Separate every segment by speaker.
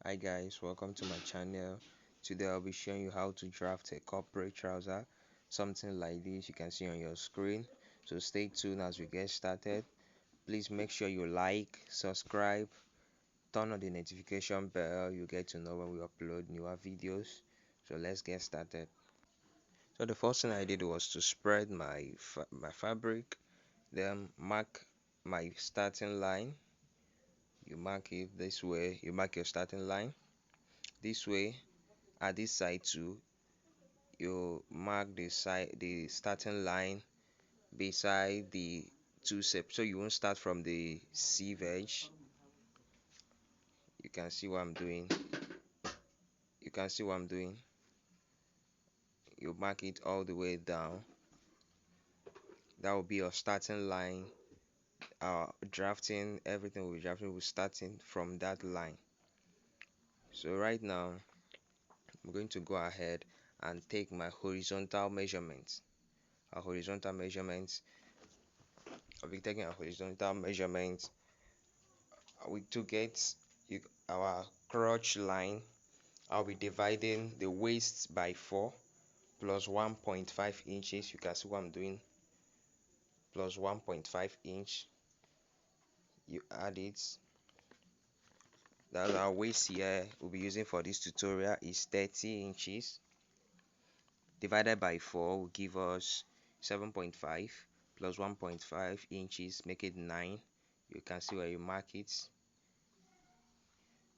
Speaker 1: Hi guys, welcome to my channel. Today I'll be showing you how to draft a corporate trouser, something like this you can see on your screen. So stay tuned as we get started. Please make sure you like, subscribe, turn on the notification bell. You get to know when we upload newer videos. So let's get started. So the first thing I did was to spread my fabric, then mark my starting line. You mark it this way. You mark your starting line this way. At this side too, you mark the starting line beside the two steps, so you won't start from the sieve edge. You can see what I'm doing. You can see what I'm doing. You mark it all the way down. That will be your starting line. Drafting, everything will be drafting, will starting from that line. So right now I'm going to go ahead and take my horizontal measurements. Our horizontal measurements. I'll be taking our horizontal measurements to get our crotch line. I'll be dividing the waist by 4 plus 1.5 inches. You can see what I'm doing. Plus 1.5 inch. You add it. That's our waist here. We'll be using for this tutorial is 30 inches. Divided by 4 will give us 7.5 plus 1.5 inches, make it 9. You can see where you mark it.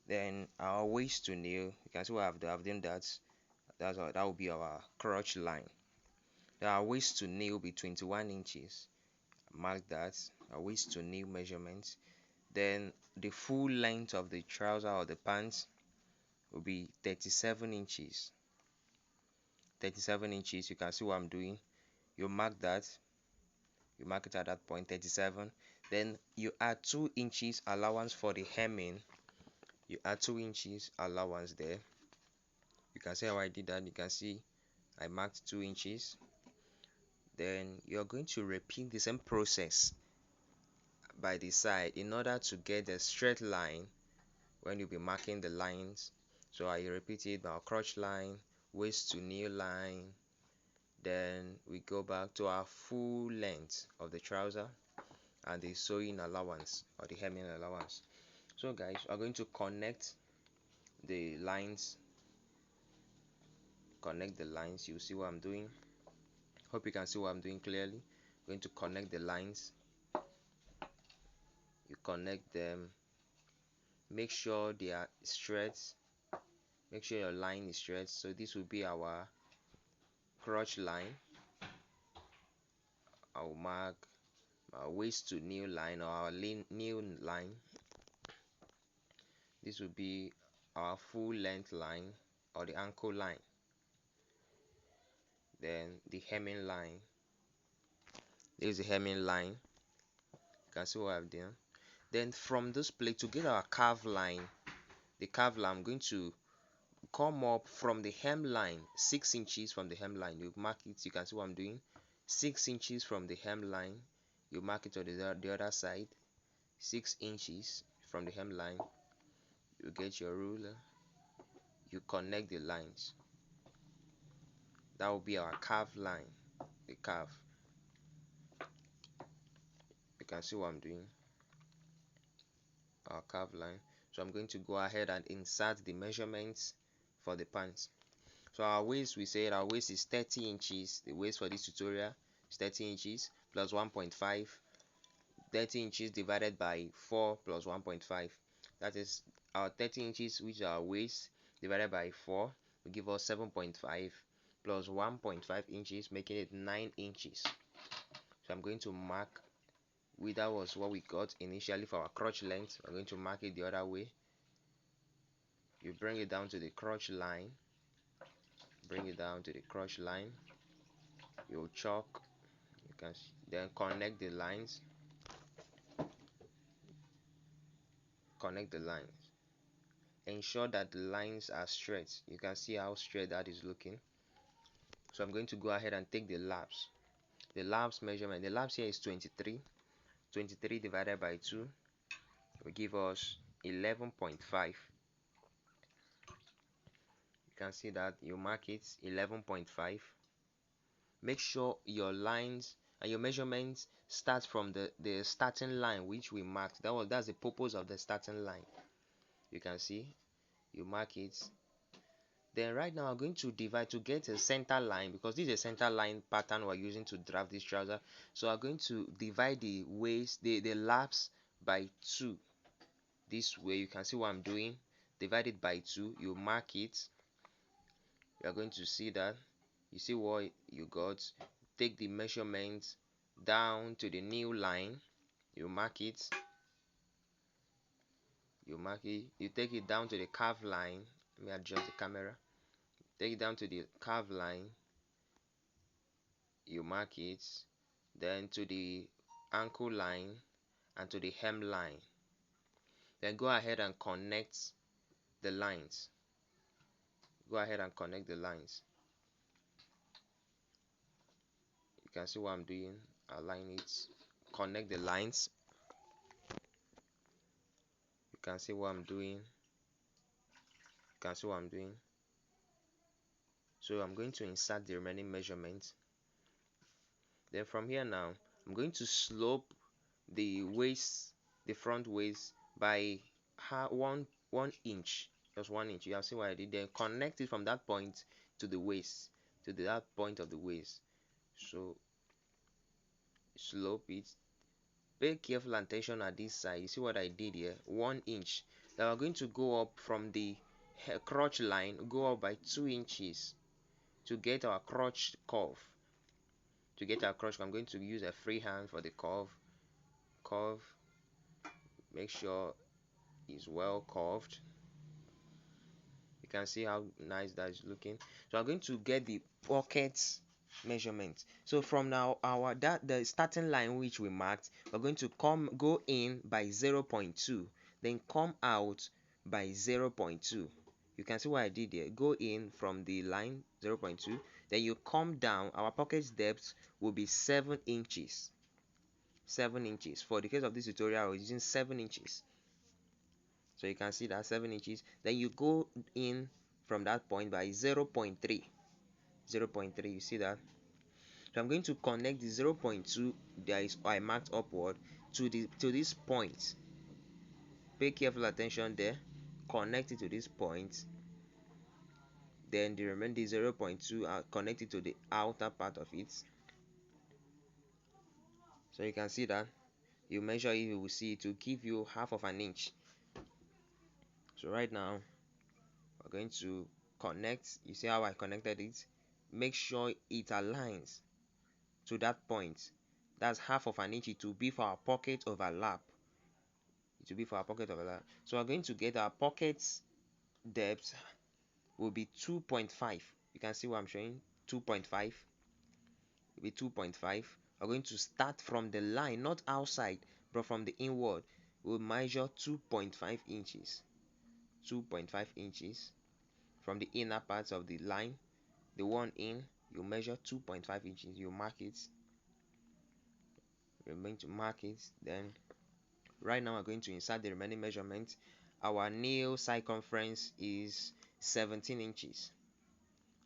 Speaker 1: Then our waist to nail, you can see what I've done that will be our crotch line. Then our waist to nail will be 21 inches. Mark that. Our waist to nail measurements. Then the full length of the trouser or the pants will be 37 inches. 37 inches. You can see what I'm doing. You mark that. You mark it at that point, 37. Then you add 2 inches allowance for the hemming. You add 2 inches allowance there. You can see how I did that. You can see I marked 2 inches. Then you're going to repeat the same process by the side in order to get a straight line when you'll be marking the lines. So I repeat it, our crotch line, waist to knee line. Then we go back to our full length of the trouser and the sewing allowance or the hemming allowance. So guys, we're going to connect the lines. Connect the lines. You see what I'm doing. Hope you can see what I'm doing clearly. I'm going to connect the lines. You connect them. Make sure they are straight. Make sure your line is straight. So this will be our crotch line. I'll mark our waist to knee line or our knee line. This will be our full length line or the ankle line. Then the hemming line. This is the hemming line. You can see what I've done. Then from this place to get our calf line, the calf line, I'm going to come up from the hem line, 6 inches from the hem line. You mark it. You can see what I'm doing. 6 inches from the hem line. You mark it on the other side. 6 inches from the hem line. You get your ruler. You connect the lines. That will be our calf line. The calf. You can see what I'm doing. Our calf line. So I'm going to go ahead and insert the measurements for the pants. So our waist, we said our waist is 30 inches. The waist for this tutorial is 30 inches plus 1.5. 30 inches divided by 4 plus 1.5. That is our 30 inches, which is our waist, divided by 4 will give us 7.5 plus 1.5 inches, making it 9 inches. So I'm going to mark. That was what we got initially for our crotch length. I'm going to mark it the other way. You bring it down to the crotch line. Bring it down to the crotch line. You'll chalk. You can then connect the lines. Connect the lines. Ensure that the lines are straight. You can see how straight that is looking. So I'm going to go ahead and take the laps. The laps measurement. The laps here is 23. 23 divided by 2 will give us 11.5. can see that you mark it 11.5. Make sure your lines and your measurements start from the starting line which we marked. That's the purpose of the starting line. You can see you mark it. Then right now I'm going to divide to get a center line, because this is a center line pattern we're using to draft this trouser. So I'm going to divide the waist, the laps by 2. This way you can see what I'm doing. Divide it by 2, you mark it. You're going to see that you see what you got. Take the measurements down to the new line, you mark it, you take it down to the curve line. Let me adjust the camera. Take it down to the curve line, you mark it, then to the ankle line and to the hem line. Then go ahead and connect the lines. Go ahead and connect the lines. You can see what I'm doing. Align it, connect the lines. You can see what I'm doing. You can see what I'm doing. So I'm going to insert the remaining measurements. Then from here now, I'm going to slope the waist, the front waist by 1 inch, just 1 inch. You have seen what I did. Then connect it from that point to the waist, to that point of the waist. So slope it. Pay careful attention at this side. You see what I did here? 1 inch. Now we're going to go up from the crotch line, go up by 2 inches to get our crotch curve. To get our crotch, I'm going to use a free hand for the curve. Make sure it's well curved. You can see how nice that is looking. So I'm going to get the pockets measurement. So from now the starting line which we marked, we're going to go in by 0.2, then come out by 0.2. You can see what I did there. Go in from the line 0.2, then you come down. Our pocket depth will be 7 inches. 7 inches. For the case of this tutorial, we're using 7 inches. So you can see that 7 inches. Then you go in from that point by 0.3. 0.3. You see that? So I'm going to connect the 0.2 that is I marked upward to this point. Pay careful attention there. Connect it to this point. Then the remaining 0.2 are connected to the outer part of it. So you can see that. You measure it, you will see it will give you half of an inch. So right now we're going to connect. You see how I connected it? Make sure it aligns to that point. That's half of an inch. It will be for our pocket overlap. It will be for our pocket overlap. So we're going to get our pocket depth will be 2.5. You can see what I'm showing. 2.5 will be 2.5. We're going to start from the line, not outside, but from the inward. We'll measure 2.5 inches. 2.5 inches from the inner parts of the line. The one in, you measure 2.5 inches. You mark it. We're going to mark it. Then right now we're going to insert the remaining measurement. Our nail circumference is 17 inches.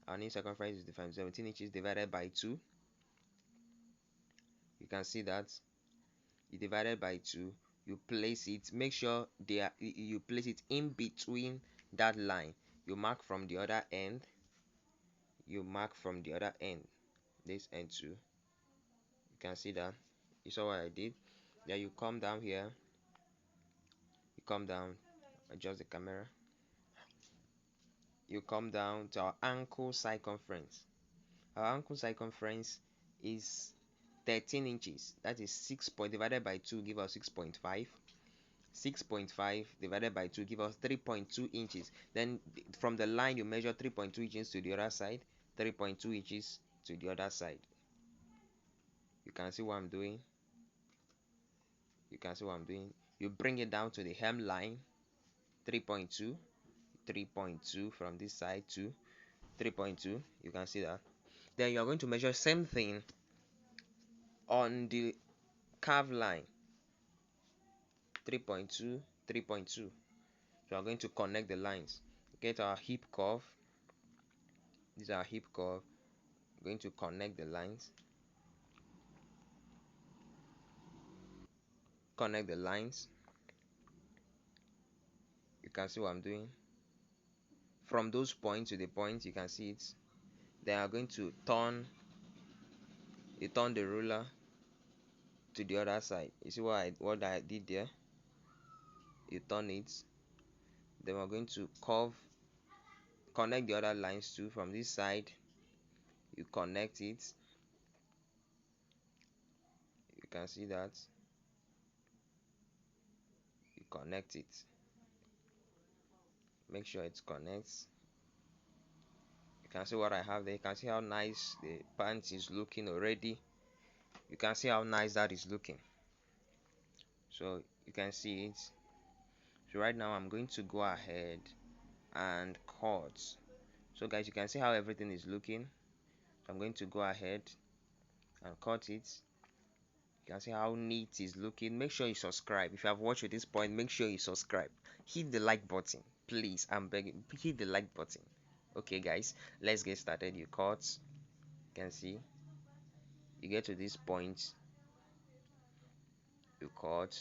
Speaker 1: Our nail circumference is defined 17 inches divided by 2. You can see that you divided by 2. You place it. Make sure you place it in between that line. You mark from the other end. You mark from the other end. This end too. You can see that. You saw what I did. Then you come down here. You come down. Adjust the camera. You come down to our ankle circumference. Our ankle circumference is 13 inches. That is 6 divided by 2 give us 6.5. 6.5 divided by 2 give us 3.2 inches. Then from the line you measure 3.2 inches to the other side, 3.2 inches to the other side. You can see what I'm doing. You can see what I'm doing. You bring it down to the hem line, 3.2, 3.2 from this side to 3.2. You can see that. Then you are going to measure same thing on the curve line, 3.2, 3.2. So we are going to connect the lines. Get our hip curve. These are hip curve. I'm going to connect the lines. Connect the lines. You can see what I'm doing. From those points to the point, you can see it. Then I'm going to turn. You turn the ruler to the other side. You see what I did there? You turn it. Then we're going to connect the other lines too. From this side, you connect it. You can see that. You connect it. Make sure it connects. You can see what I have there. You can see how nice the pants is looking already. You can see how nice that is looking. So you can see it. So right now I'm going to go ahead and cut. So guys, you can see how everything is looking. So I'm going to go ahead and cut it. You can see how neat it's looking. Make sure you subscribe. If you have watched to this point, make sure you subscribe. Hit the like button, please. I'm begging. Hit the like button. Okay, guys, let's get started. You cut. You can see. You get to this point. You cut.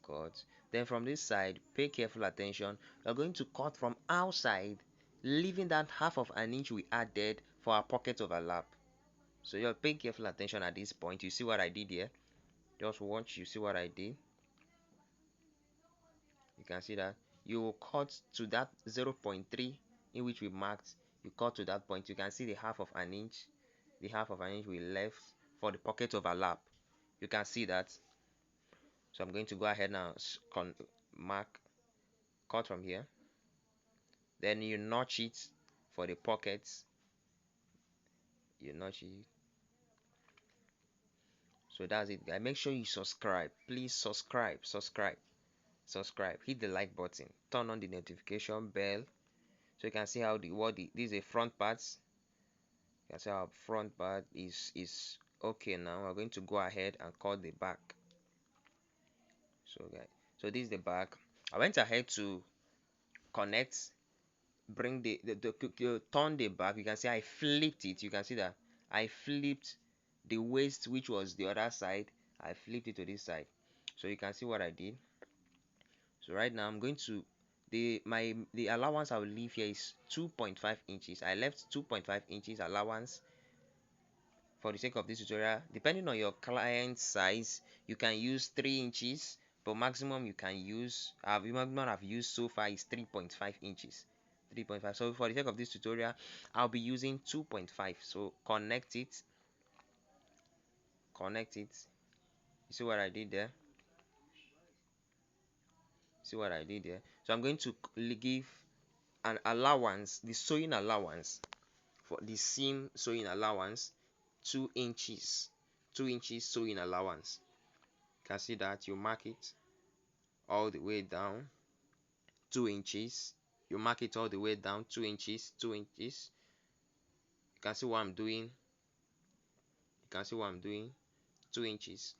Speaker 1: Cut. Then from this side, pay careful attention. We're going to cut from outside, leaving that half of an inch we added for our pocket overlap. So you're paying careful attention at this point. You see what I did here? Just watch. You see what I did? You can see that you will cut to that 0.3 in which we marked. You cut to that point. You can see the half of an inch. The half of an inch we left for the pocket overlap. You can see that. So I'm going to go ahead now, mark, cut from here. Then you notch it for the pockets. You notch it. So that's it, guys. Make sure you subscribe. Please subscribe. Hit the like button. Turn on the notification bell. So you can see how this is a front part. You can see our front part is okay now. We're going to go ahead and cut the back. So guys, so this is the back. I went ahead to connect, bring turn the back. You can see I flipped it. You can see that I flipped the waist, which was the other side. I flipped it to this side. So you can see what I did. So right now I'm going to the allowance I will leave here is 2.5 inches. I left 2.5 inches allowance for the sake of this tutorial. Depending on your client size, you can use 3 inches, but maximum you can use, maximum I've used so far is 3.5 inches. 3.5. So for the sake of this tutorial, I'll be using 2.5. So connect it. You see what I did there? So I'm going to give an allowance, the sewing allowance for the seam sewing allowance, 2 inches. 2 inches sewing allowance. You can see that. You mark it all the way down, 2 inches. You mark it all the way down, 2 inches, 2 inches. You can see what I'm doing. 2 inches.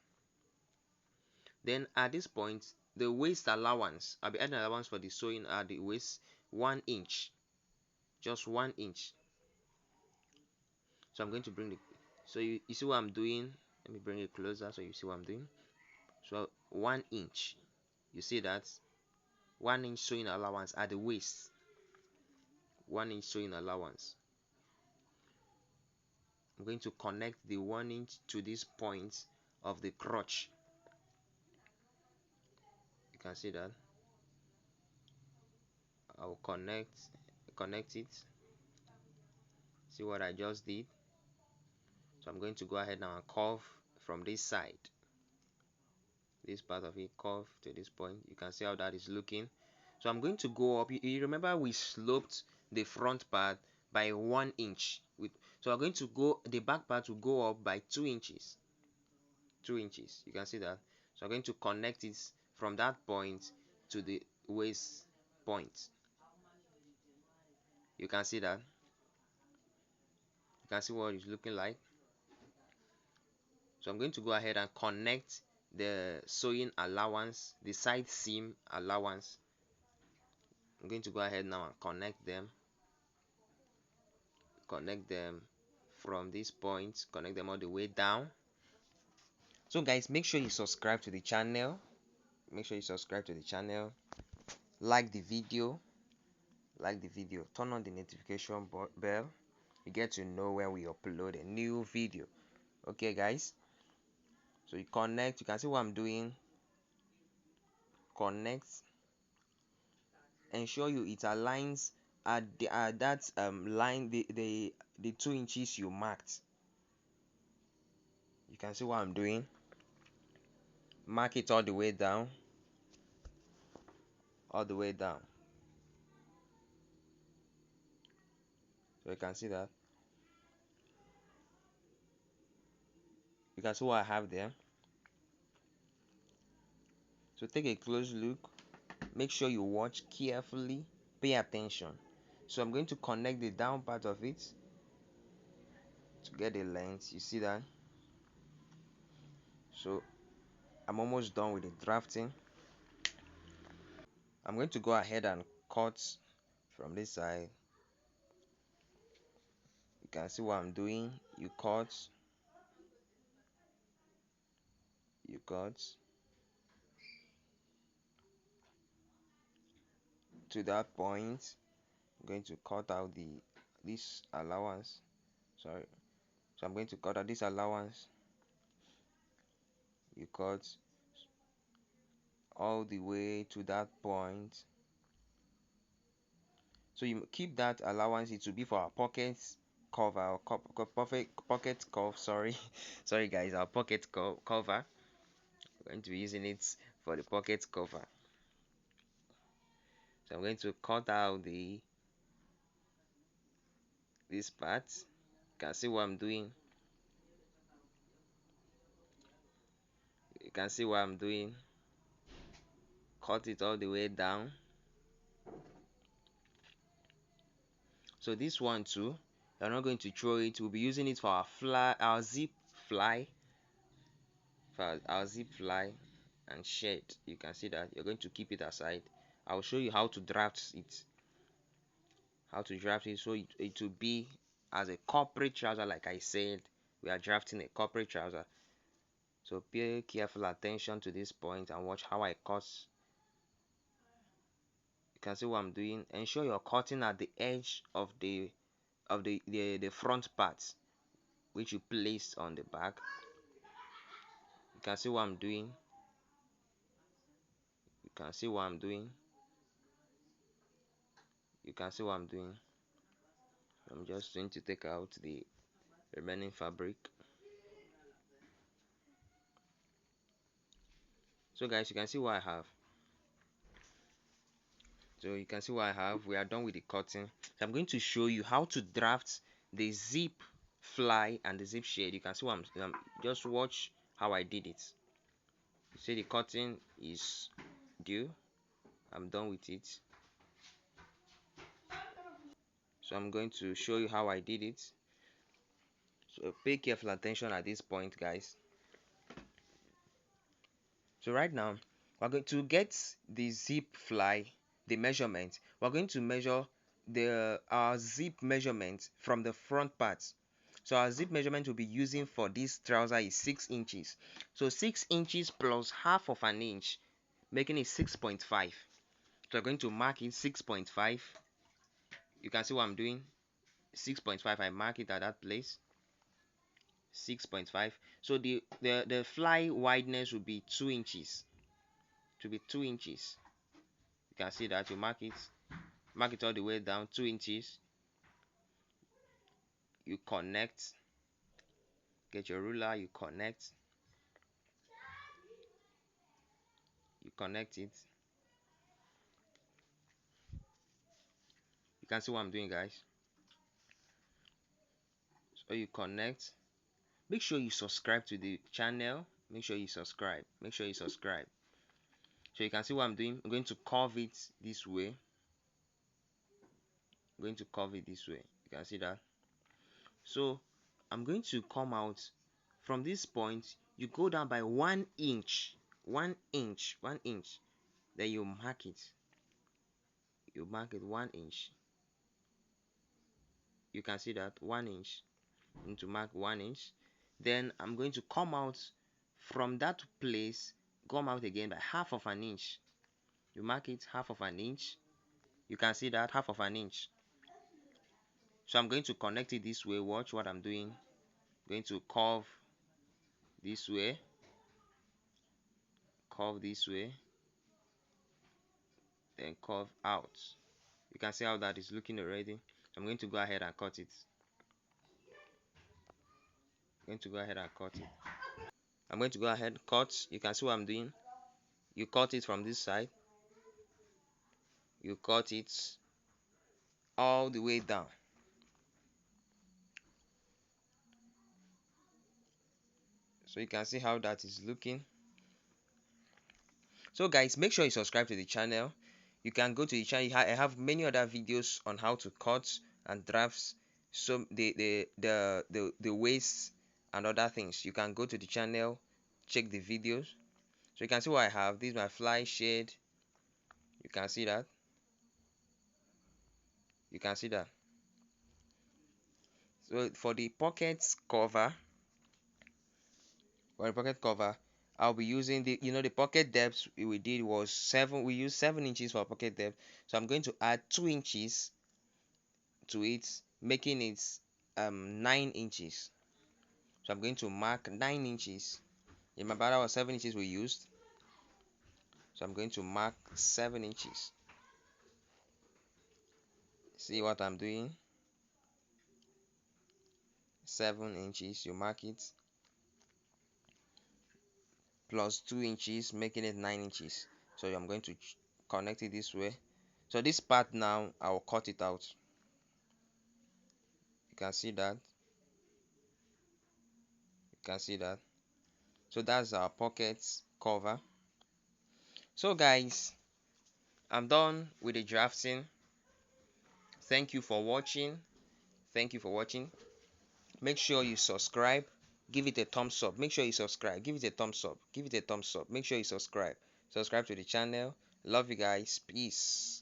Speaker 1: Then at this point, the waist allowance, I'll be adding allowance for the sewing at the waist, 1 inch. Just 1 inch. So I'm going to bring so you see what I'm doing. Let me bring it closer so you see what I'm doing. So 1 inch. You see that? 1 inch sewing allowance at the waist. 1 inch sewing allowance. I'm going to connect the 1 inch to this point of the crotch. You can see that. I will connect it. See what I just did? So I'm going to go ahead now and curve from this side. This part of it, curve to this point. You can see how that is looking. So I'm going to go up. You remember we sloped the front part by 1 inch. So I'm going to go, the back part will go up by 2 inches. 2 inches. You can see that. So I'm going to connect it from that point to the waist point. You can see that. You can see what it's looking like. So I'm going to go ahead and connect the sewing allowance, the side seam allowance. I'm going to go ahead now and connect them. connect them from this point, connect them all the way down. So guys, make sure you subscribe to the channel. Make sure you subscribe to the channel. Like the video. Like the video. Turn on the notification bell. You get to know when we upload a new video. Okay, guys. So you connect. You can see what I'm doing. Connect. Ensure it aligns at that line, the 2 inches you marked. You can see what I'm doing. Mark it all the way down. All the way down. So you can see that. You can see what I have there. So take a close look. Make sure you watch carefully. Pay attention. So I'm going to connect the down part of it to get the length. You see that? So I'm almost done with the drafting. I'm going to go ahead and cut from this side. You can see what I'm doing. You cut. You cut to that point. I'm going to cut out this allowance. Sorry. So I'm going to cut out this allowance. You cut all the way to that point. So you keep that allowance. It will be for our pockets cover or perfect pocket cover. Sorry, sorry guys, our pocket cover. We're going to be using it for the pocket cover. So I'm going to cut out this part. You can see what I'm doing. You can see what I'm doing. Cut it all the way down. So this one too, we're not going to throw it. We'll be using it for our zip fly, for our zip fly and shirt. You can see that you're going to keep it aside. I'll show you how to draft it. So it will be as a corporate trouser. Like I said, we are drafting a corporate trouser. So pay careful attention to this point and watch how I cut. You can see what I'm doing. Ensure you're cutting at the edge of the front part, which you placed on the back. You can see what I'm doing. You can see what I'm doing. You can see what I'm doing. I'm just going to take out the remaining fabric. So guys, you can see what I have. So you can see what I have. We are done with the cutting. So I'm going to show you how to draft the zip fly and the zip shade. You can see what I'm just watch how I did it. You see the cutting is due. I'm done with it. So I'm going to show you how I did it. So pay careful attention at this point, guys. So right now, we're going to get the zip fly, the measurement. We're going to measure our zip measurement from the front part. So our zip measurement we'll be using for this trouser is 6 inches. So 6 inches plus half of an inch, making it 6.5. So I'm going to mark it 6.5. You can see what I'm doing. 6.5. I mark it at that place. 6.5. So the fly wideness will be 2 inches. To be 2 inches. You can see that you mark it all the way down 2 inches. You connect. Get your ruler. You connect. You connect it. You can see what I'm doing, guys. So you connect. Make sure you subscribe to the channel. Make sure you subscribe. Make sure you subscribe. So you can see what I'm doing. I'm going to curve it this way. I'm going to curve it this way. You can see that. So I'm going to come out from this point. You go down by 1 inch. 1 inch. 1 inch. Then you mark it. You mark it 1 inch. you can see that 1 inch. I'm going to mark 1 inch. Then I'm going to come out from that place, come out again by half of an inch. You mark it half of an inch. You can see that half of an inch. So I'm going to connect it this way. Watch what I'm doing. I'm going to curve this way, curve this way, then curve out. You can see how that is looking already. So I'm going to go ahead and cut it. I'm going to go ahead and cut it. I'm going to go ahead cut. You can see what I'm doing. You cut it from this side. You cut it all the way down. So you can see how that is looking. So guys, make sure you subscribe to the channel. You can go to the channel. I have many other videos on how to cut and drafts, so the waist and other things. You can go to the channel, check the videos. So you can see what I have. This is my fly shade. You can see that. You can see that. So for the pockets cover, I'll be using the pocket depth we did was 7. We used 7 inches for pocket depth. So I'm going to add 2 inches to it, making it 9 inches. So I'm going to mark 9 inches. In my bottle was 7 inches we used. So I'm going to mark 7 inches. See what I'm doing? 7 inches, you mark it, plus 2 inches, making it 9 inches. So I'm going to connect it this way. So this part now, I will cut it out. You can see that. You can see that. So that's our pockets cover. So guys, I'm done with the drafting. Thank you for watching. Thank you for watching. Make sure you subscribe. Give it a thumbs up. Make sure you subscribe. Give it a thumbs up. Give it a thumbs up. Make sure you subscribe. Subscribe to the channel. Love you guys. Peace.